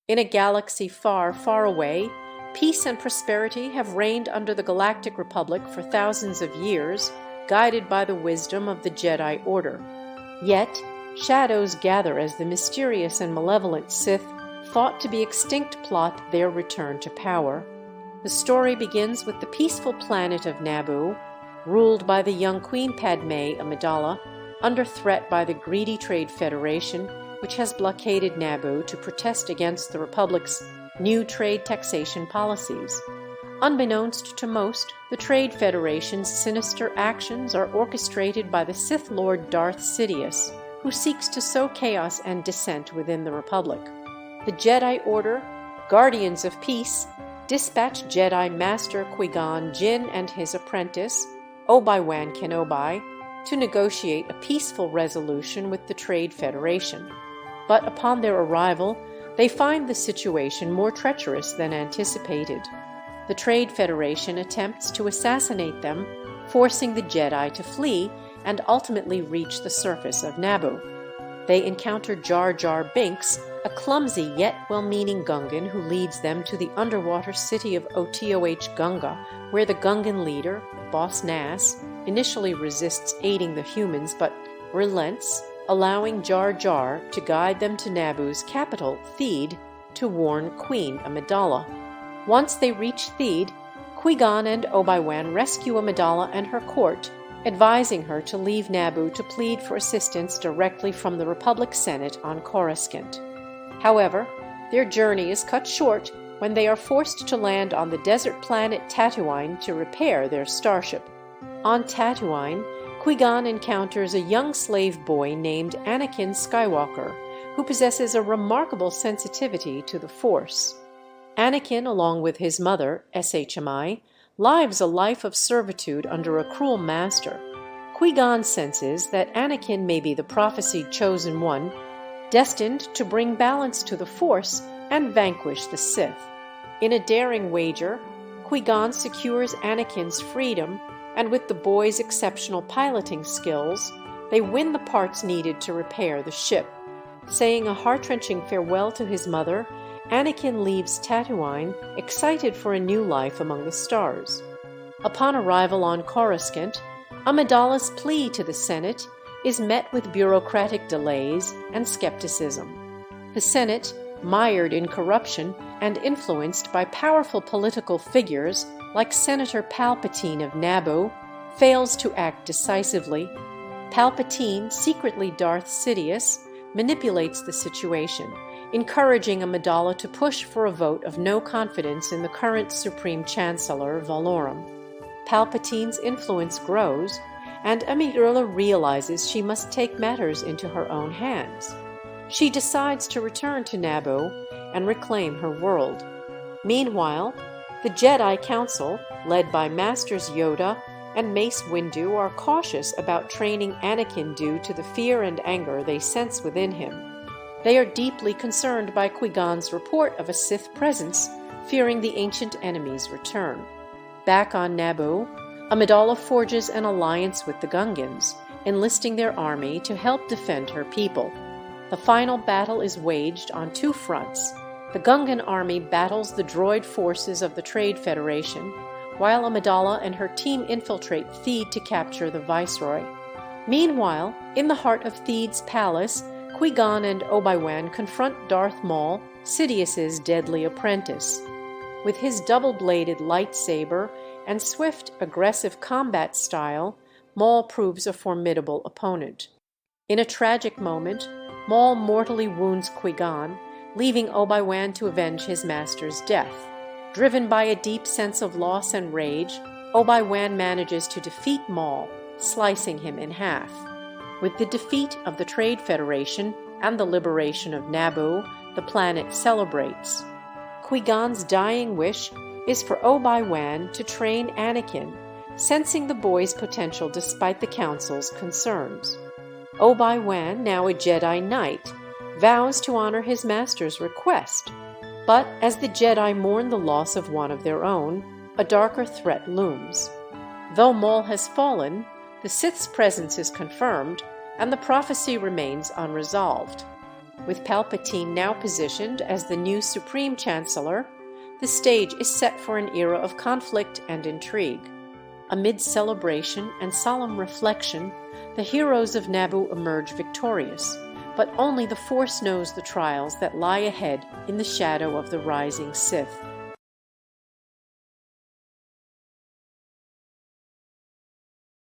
In a galaxy far, far away, peace and prosperity have reigned under the Galactic Republic for thousands of years, guided by the wisdom of the Jedi Order. Yet, shadows gather as the mysterious and malevolent Sith, thought to be extinct, plot their return to power. The story begins with the peaceful planet of Naboo, ruled by the young Queen Padmé Amidala, under threat by the greedy Trade Federation, which has blockaded Naboo to protest against the Republic's new trade taxation policies. Unbeknownst to most, the Trade Federation's sinister actions are orchestrated by the Sith Lord Darth Sidious, who seeks to sow chaos and dissent within the Republic. The Jedi Order, guardians of peace, dispatch Jedi Master Qui-Gon Jinn and his apprentice, Obi-Wan Kenobi, to negotiate a peaceful resolution with the Trade Federation. But upon their arrival, they find the situation more treacherous than anticipated. The Trade Federation attempts to assassinate them, forcing the Jedi to flee and ultimately reach the surface of Naboo. They encounter Jar Jar Binks, a clumsy yet well-meaning Gungan who leads them to the underwater city of Otoh Gunga, where the Gungan leader, Boss Nass, initially resists aiding the humans but relents, allowing Jar Jar to guide them to Naboo's capital, Theed, to warn Queen Amidala. Once they reach Theed, Qui-Gon and Obi-Wan rescue Amidala and her court, advising her to leave Naboo to plead for assistance directly from the Republic Senate on Coruscant. However, their journey is cut short when they are forced to land on the desert planet Tatooine to repair their starship. On Tatooine, Qui-Gon encounters a young slave boy named Anakin Skywalker, who possesses a remarkable sensitivity to the Force. Anakin, along with his mother, SHMI, lives a life of servitude under a cruel master. Qui-Gon senses that Anakin may be the prophesied chosen one, destined to bring balance to the Force and vanquish the Sith. In a daring wager, Qui-Gon secures Anakin's freedom, and with the boy's exceptional piloting skills, they win the parts needed to repair the ship. Saying a heart-wrenching farewell to his mother, Anakin leaves Tatooine, excited for a new life among the stars. Upon arrival on Coruscant, Amidala's plea to the Senate is met with bureaucratic delays and skepticism. The Senate, mired in corruption and influenced by powerful political figures like Senator Palpatine of Naboo, fails to act decisively. Palpatine, secretly Darth Sidious, manipulates the situation, encouraging Amidala to push for a vote of no confidence in the current Supreme Chancellor, Valorum. Palpatine's influence grows, and Amidala realizes she must take matters into her own hands. She decides to return to Naboo and reclaim her world. Meanwhile, the Jedi Council, led by Masters Yoda and Mace Windu, are cautious about training Anakin due to the fear and anger they sense within him. They are deeply concerned by Qui-Gon's report of a Sith presence, fearing the ancient enemy's return. Back on Naboo, Amidala forges an alliance with the Gungans, enlisting their army to help defend her people. The final battle is waged on two fronts. The Gungan army battles the droid forces of the Trade Federation, while Amidala and her team infiltrate Theed to capture the Viceroy. Meanwhile, in the heart of Theed's palace, Qui-Gon and Obi-Wan confront Darth Maul, Sidious's deadly apprentice. With his double-bladed lightsaber and swift, aggressive combat style, Maul proves a formidable opponent. In a tragic moment, Maul mortally wounds Qui-Gon, leaving Obi-Wan to avenge his master's death. Driven by a deep sense of loss and rage, Obi-Wan manages to defeat Maul, slicing him in half. With the defeat of the Trade Federation and the liberation of Naboo, the planet celebrates. Qui-Gon's dying wish is for Obi-Wan to train Anakin, sensing the boy's potential despite the Council's concerns. Obi-Wan, now a Jedi Knight, vows to honor his master's request, but as the Jedi mourn the loss of one of their own, a darker threat looms. Though Maul has fallen, the Sith's presence is confirmed, and the prophecy remains unresolved. With Palpatine now positioned as the new Supreme Chancellor, the stage is set for an era of conflict and intrigue. Amid celebration and solemn reflection, the heroes of Naboo emerge victorious, but only the Force knows the trials that lie ahead in the shadow of the rising Sith.